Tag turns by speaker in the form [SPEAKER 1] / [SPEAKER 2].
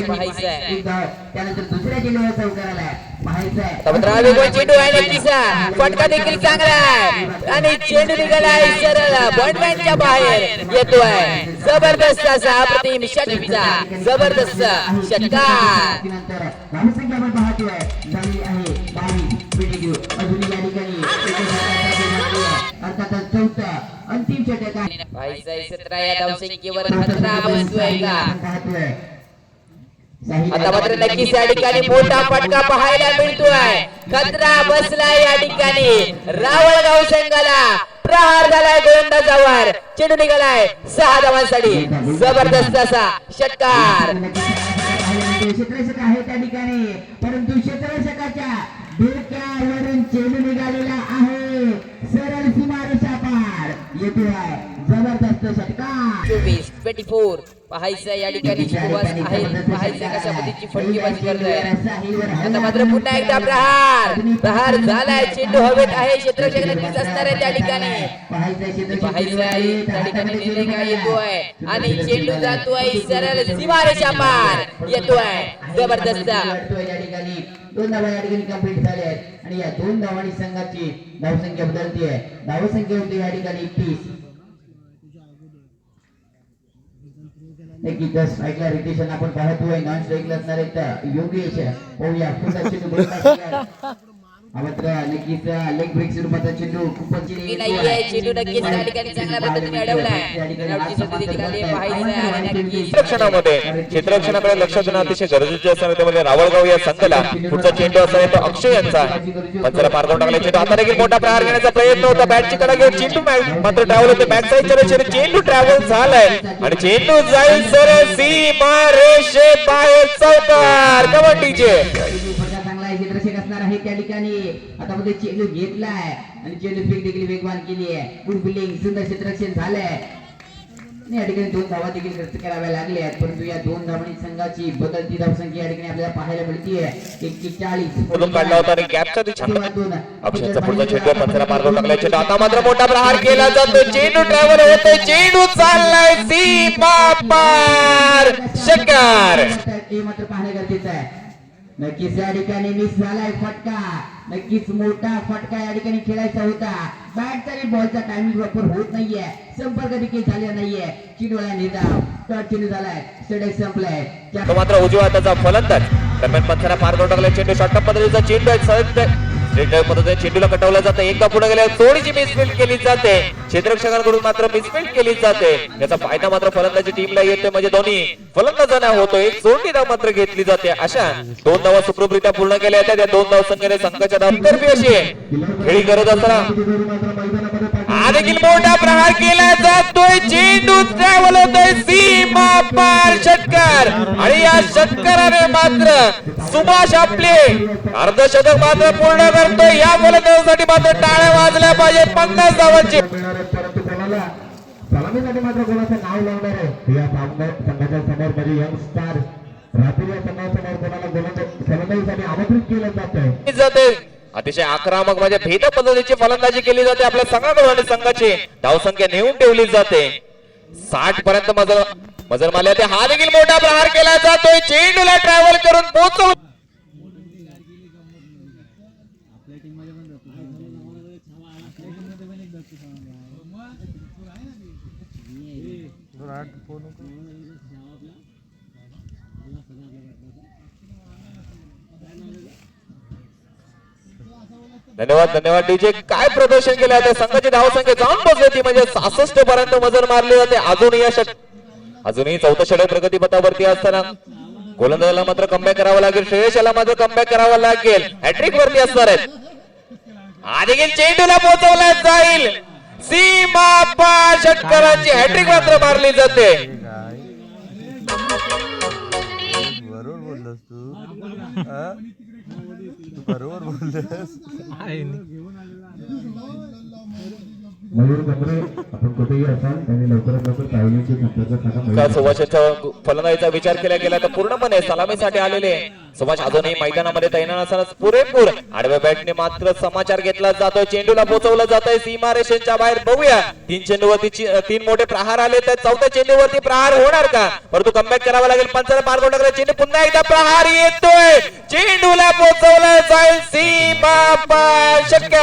[SPEAKER 1] पाहायचंय.
[SPEAKER 2] त्यानंतर दुसऱ्या चेंडूवर चौकाराला पाहायचंय.
[SPEAKER 1] चेंडू आहे नक्कीचा फटका देखील चांगला आहे आणि चेंडू निघालाय सरळ बॉन्डमॅनच्या बाहेर येतोय. जबरदस्त असा अप्रतिम षटका, जबरदस्त षटकार.
[SPEAKER 2] नंतर धावसंख्या आपण पाहतोय झाली आहे 22. अजून या ठिकाणी अर्थातच चौथा अंतिम षटक आहे.
[SPEAKER 1] पाहायचंय 17 या धावसंख्येवर खतरा बसतोय का. आता मात्र नक्कीच या ठिकाणी मोठा फटका पाहायला मिळतोय. खतरा बसलाय या ठिकाणी रावळगाव संघाला. प्रहार झालाय गोलंदाजावर. चेंडू निघालाय 6 धावांसाठी. जबरदस्त असा षटकार.
[SPEAKER 2] क्षेत्ररक्षक आहे त्या ठिकाणी परंतु क्षेत्ररक्षकाच्या डोक्यावरून चेंडू निघालेला आहे सरळ सीमारेषा पार येतोय. जबरदस्त षटकार.
[SPEAKER 1] 24 पाहायचं या ठिकाणी सुरुवात आहे. पाहायचं कशा पद्धतीची फटकेबाजी करतोय. आता मात्र पुन्हा एकदा प्रहार झालाय. चेंडू हवेत आहे. क्षेत्ररक्षक नक्कीच असणार आहे त्या ठिकाणी. पाहायचं आहे त्या ठिकाणी निर्णय येतोय आणि चेंडू जातोय सरळ सीमारेषा पार येतोय. जबरदस्त.
[SPEAKER 2] दोन धावा या ठिकाणी कंप्लीट झाल्या आहेत आणि या दोन धावांनी संघाची धावसंख्या बदलते. धावसंख्या होती या ठिकाणी 31. नक्कीच स्ट्राईकला रिटेशन आपण पाहतोय. नॉन स्ट्राईकला असणार आहेत योगेश. पाहूया पुढचा चेंडू मात्र नक्कीच लेग ब्रेक स्वरूपाचा चेंडू खूपच
[SPEAKER 1] चेंडू नक्कीच त्या ठिकाणी चांगल्या पद्धतीने अडवलाय.
[SPEAKER 3] क्षेत्ररक्षणामध्ये क्षेत्ररक्षणाकडे लक्ष देणं अतिशय गरजेचे असणार. त्यामध्ये रावळगाव या संघाला पुढचा चेंडू असणार तो अक्षय यांचा. पंचाला पार करून टाकले. चेंडू आता देखील मोठा प्रहार घेण्याचा प्रयत्न होता. बॅटची कडा घेऊन चेंडू मात्र ट्रॅव्हल होते बॅक साईडच्या रेषेने. चेंडू ट्रॅव्हल झालाय आणि चेंडू जाईल सरळ सीमा रेषेबाहेर. चौकार कबड्डीचे
[SPEAKER 2] क्षेत्ररक्षक असणार आहे त्या ठिकाणी. आता मध्ये चेंडू घेतलाय आणि चेंडू फेक देखील वेगवान केली आहे. गुड फिल्डिंग सुंदर क्षेत्ररक्षण झालंय. या ठिकाणी 2 धावा देखील खर्च कराव्या लागल्या आहेत परंतु या 2 धावांनी संघाची बदलती धावसंख्या या ठिकाणी आपल्याला पाहायला मिळतीये. 41
[SPEAKER 3] काढला होता आणि गॅपचा अक्षयचा पुढचा चेंडू पंचाला मार करून टाकलाय. चेंडू आता मात्र मोठा प्रहार केला जातो. चेंडू ट्रॅव्हल होतोय. चेंडू चाललाय सीमा पार. षटकार.
[SPEAKER 2] हे मात्र पाहणे गरजेचं आहे. नक्कीच या ठिकाणी मिस झालाय फटका. नक्कीच मोठा फटका या ठिकाणी खेळायचा होता. बॅटचा आणि बॉलचा टायमिंग वापर होत नाहीये. संपर्क देखील झालेला नाहीये. चेंडूला निर्धाव कट चेंडू झालाय. षटक संपलाय.
[SPEAKER 3] तो मात्र उजव्या हाताचा फलंदाज दरम्यान पंचाला पार करून टाकलाय. चेंडू शॉर्टकट पद्धतीचा चेंडू आहे. पद्धतीने चेंडूला कटवला जातं. एकदा पुढे गेल्यावर थोडीशी मिसफील्ड केली जाते. क्षेत्ररक्षकांकडून मात्र मिसफील्ड केली जाते. याचा फायदा मात्र फलंदाजी टीमला येतोय. म्हणजे दोन्ही फलंदाजांना होतो. एक जोडणी धाव मात्र घेतली जाते. अशा 2 धावा सुखरूपरित्या पूर्ण केल्या जातात. या 2 धाव संख्येने संघाच्या धावतर्फी अशी खेळी करत असताना देखील मोठा प्रहार केला जातोय. चेंडू ट्रॅव्हल होतोय सीमा पार. षटकार आणि या षटकाराने मात्र सुभाष आपले अर्धशतक मात्र पूर्ण करतोय. या फलंदाजासाठी मात्र टाळ्या वाजल्या पाहिजे. 50 धावांची
[SPEAKER 2] सलामीसाठी मात्र कोणाचं नाव लावणार आहे या संघाच्या समोर म्हणजे यंग स्टार रात्री या संघासमोर कोणाला फलंदाजीसाठी आमंत्रित केलं
[SPEAKER 3] जाते. अतिशय आक्रमक म्हणजे भेद पद्धतीची फलंदाजी केली जाते आपल्या संघाकडून आणि संघाची धावसंख्या नेऊन ठेवली जाते. 60 पर्यंत मजल मारले ते. हा देखील मोठा प्रहार केला जातोय. चेंडूला ट्रॅव्हल करून पोहोचव. धन्यवाद डीजे. काय प्रदर्शन केलं आता संघाची धावसंख्या जाऊन पोहोचली ती म्हणजे 66 पर्यंत मजल मारली जाते. अजूनही चौथं षटक प्रगतीपथावरती असताना गोलंदाजाला मात्र कमबॅक करावं लागेल. श्रेयस याला मात्र कमबॅक करावं लागेल. हॅट्रिक वरती असणार आहेत. देखील चेंडूला पोहोचवला जाईल सीमा पार. षटकाराची हॅट्रिक मात्र मारली जाते.
[SPEAKER 4] बरोबर बोललास तू बरोबर बोललास.
[SPEAKER 2] मयूर गमरे आपण कुठेही असाल त्यांनी लवकरात लवकर पाहिल्याची संपर्क साधा
[SPEAKER 3] फलंदाजीचा विचार केला गेला तर पूर्णपणे सलामीसाठी आलेले सुभाष अजूनही मैदानामध्ये तैनात असताना पुरेपूर आडव्या बॅटने मात्र समाचार घेतला जातोय. चेंडूला पोहोचवलं जातंय सीमारेषेच्या बाहेर. बघूया 3 चेंडूवरती 3 मोठे प्रहार आले तर 4थ्या चेंडूवरती प्रहार होणार का? परंतु कमबॅक करावा लागेल. पंचाला पार करून टाकला चेंडू. पुन्हा एकदा प्रहार येतोय. चेंडूला पोहोचवलं जाईल सीमा पार. शक्य